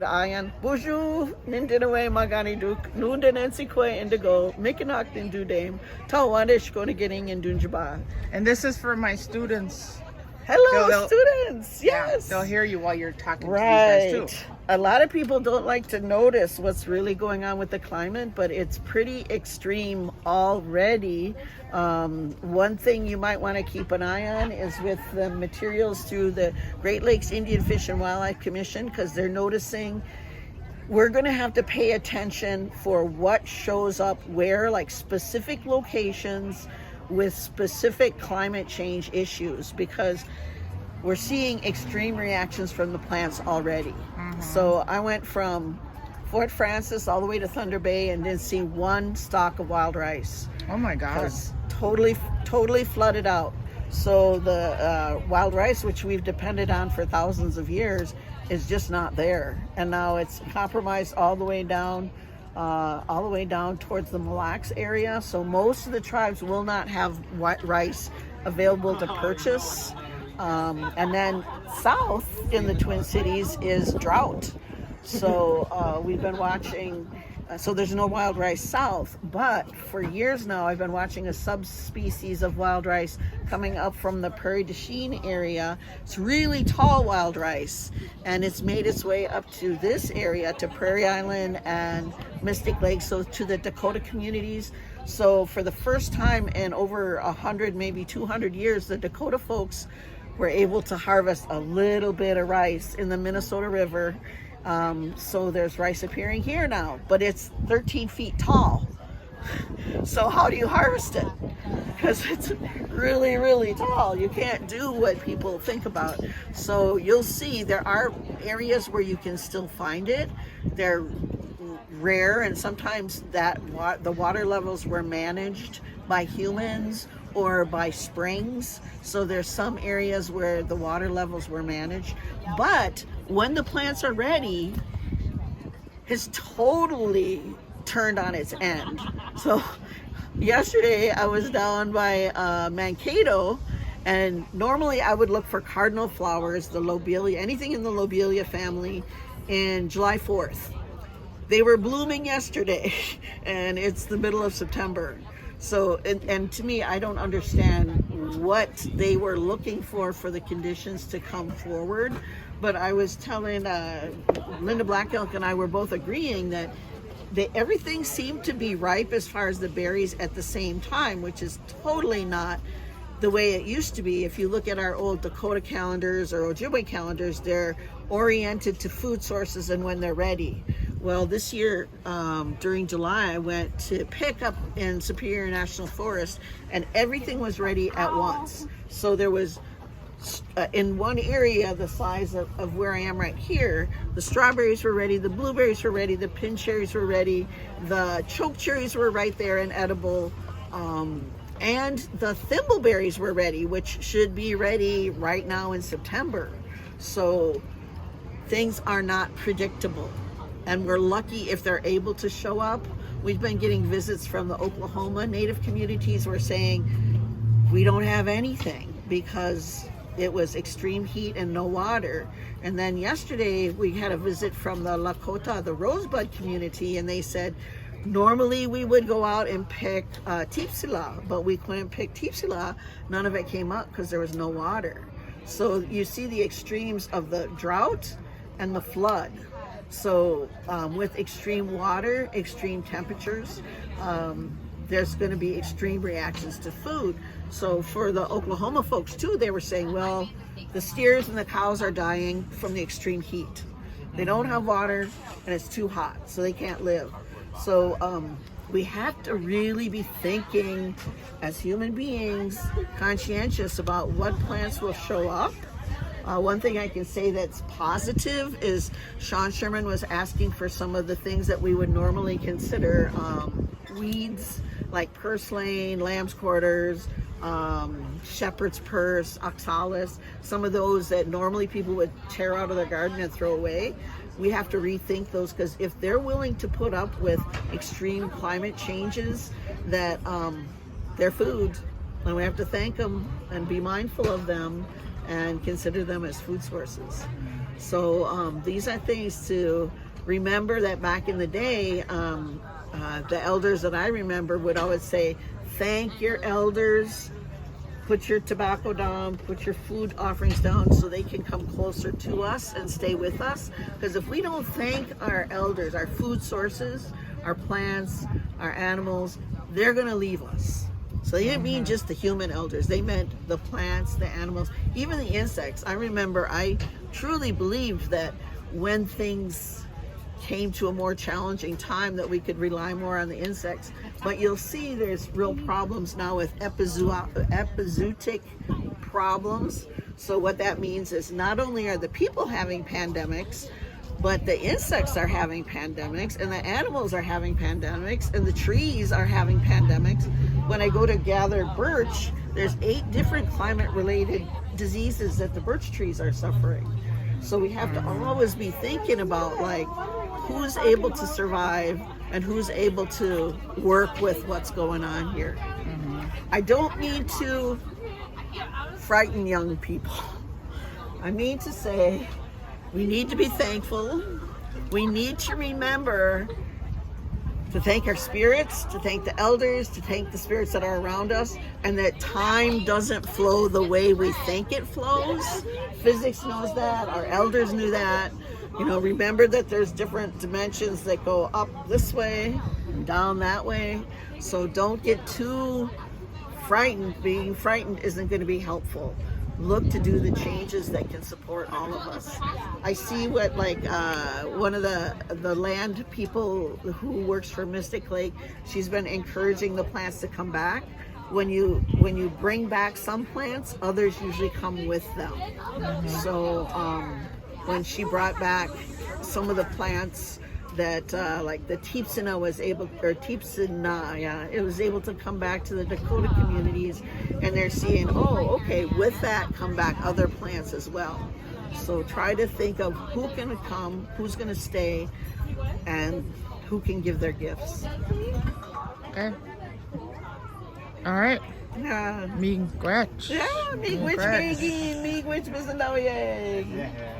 Ayan, bonjour, nindinawe magani duk, nundanensi kwe indigo, mikinak din dudame, tawanish kona getting in dunjaba. And this is for my students. Hello, students. Yeah, Yes. they'll hear you while you're talking to Right. these guys too. A lot of people don't like to notice what's really going on with the climate, but it's pretty extreme already. One thing you might want to keep an eye on is with the materials through the Great Lakes Indian Fish and Wildlife Commission, because they're noticing we're going to have to pay attention for what shows up where, like specific locations with specific climate change issues, because we're seeing extreme reactions from the plants already. So I went from Fort Francis all the way to Thunder Bay and didn't see one stalk of wild rice. Oh my God. Because totally flooded out. So the wild rice, which we've depended on for thousands of years, is just not there. And now it's compromised all the way down towards the Mille Lacs area. So most of the tribes will not have white rice available to purchase. And then south in the Twin Cities is drought. So we've been watching, so there's no wild rice south, but for years now I've been watching a subspecies of wild rice coming up from the Prairie du Chien area. It's really tall wild rice, and it's made its way up to this area, to Prairie Island and Mystic Lake, so to the Dakota communities. So for the first time in over 100, maybe 200 years, the Dakota folks were able to harvest a little bit of rice in the Minnesota River. So there's rice appearing here now, but it's 13 feet tall. So how do you harvest it? Because it's really tall. You can't do what people think about. So you'll see there are areas where you can still find it. They're rare, and sometimes the water levels were managed by humans or by springs. So there's some areas where the water levels were managed. But when the plants are ready, it's totally turned on its end. So yesterday I was down by Mankato, and normally I would look for cardinal flowers, the lobelia, anything in the lobelia family, in July 4th. They were blooming yesterday, and it's the middle of September. So, and to me, I don't understand what they were looking for the conditions to come forward. But I was telling Linda Black Elk and I were both agreeing that everything seemed to be ripe as far as the berries at the same time, which is totally not the way it used to be. If you look at our old Dakota calendars or Ojibwe calendars, they're oriented to food sources and when they're ready. Well, this year, during July, I went to pick up in Superior National Forest, and everything was ready at once. So there was, in one area the size of where I am right here, the strawberries were ready, the blueberries were ready, the pin cherries were ready, the choke cherries were right there and edible, and the thimbleberries were ready, which should be ready right now in September. So things are not predictable. And we're lucky if they're able to show up. We've been getting visits from the Oklahoma Native communities who are saying, we don't have anything because it was extreme heat and no water. And then yesterday we had a visit from the Lakota, the Rosebud community, and they said, normally we would go out and pick Tipsila, but we couldn't pick Tipsila. None of it came up because there was no water. So you see the extremes of the drought and the flood. So with extreme water, extreme temperatures, there's going to be extreme reactions to food. So for the Oklahoma folks too, they were saying, well, the steers and the cows are dying from the extreme heat. They don't have water and it's too hot, so they can't live. So we have to really be thinking as human beings, conscientious about what plants will show up. One thing I can say that's positive is Sean Sherman was asking for some of the things that we would normally consider weeds, like purslane, lamb's quarters, shepherd's purse, oxalis, some of those that normally people would tear out of their garden and throw away. We have to rethink those, because if they're willing to put up with extreme climate changes, that they're food, and we have to thank them and be mindful of them and consider them as food sources. So these are things to remember, that back in the day, the elders that I remember would always say, thank your elders, put your tobacco down, put your food offerings down so they can come closer to us and stay with us. Because if we don't thank our elders, our food sources, our plants, our animals, they're going to leave us. So they didn't mean just the human elders. They meant the plants, the animals, even the insects. I remember I truly believed that when things came to a more challenging time that we could rely more on the insects. But you'll see there's real problems now with epizootic problems. So what that means is not only are the people having pandemics, but the insects are having pandemics, and the animals are having pandemics, and the trees are having pandemics. When I go to gather birch, there's 8 different climate-related diseases that the birch trees are suffering. So we have to always be thinking about, like, who's able to survive and who's able to work with what's going on here. I don't mean to frighten young people. I mean to say we need to be thankful. We need to remember to thank our spirits, to thank the elders, to thank the spirits that are around us, and that time doesn't flow the way we think it flows. Physics knows that, our elders knew that. You know, remember that there's different dimensions that go up this way and down that way. So don't get too frightened. Being frightened isn't going to be helpful. Look to do the changes that can support all of us. I see what, like, one of the land people who works for Mystic Lake, she's been encouraging the plants to come back. When you bring back some plants, others usually come with them. So when she brought back some of the plants that like the Teepsina was able, or Teepsina, yeah, it was able to come back to the Dakota communities, and they're seeing, oh, okay, with that come back other plants as well. So try to think of who's going to come, who's going to stay, and who can give their gifts. Okay. All right. Yeah. Miigwech. Yeah, miigwech, miigwech, miigwech, miigwech,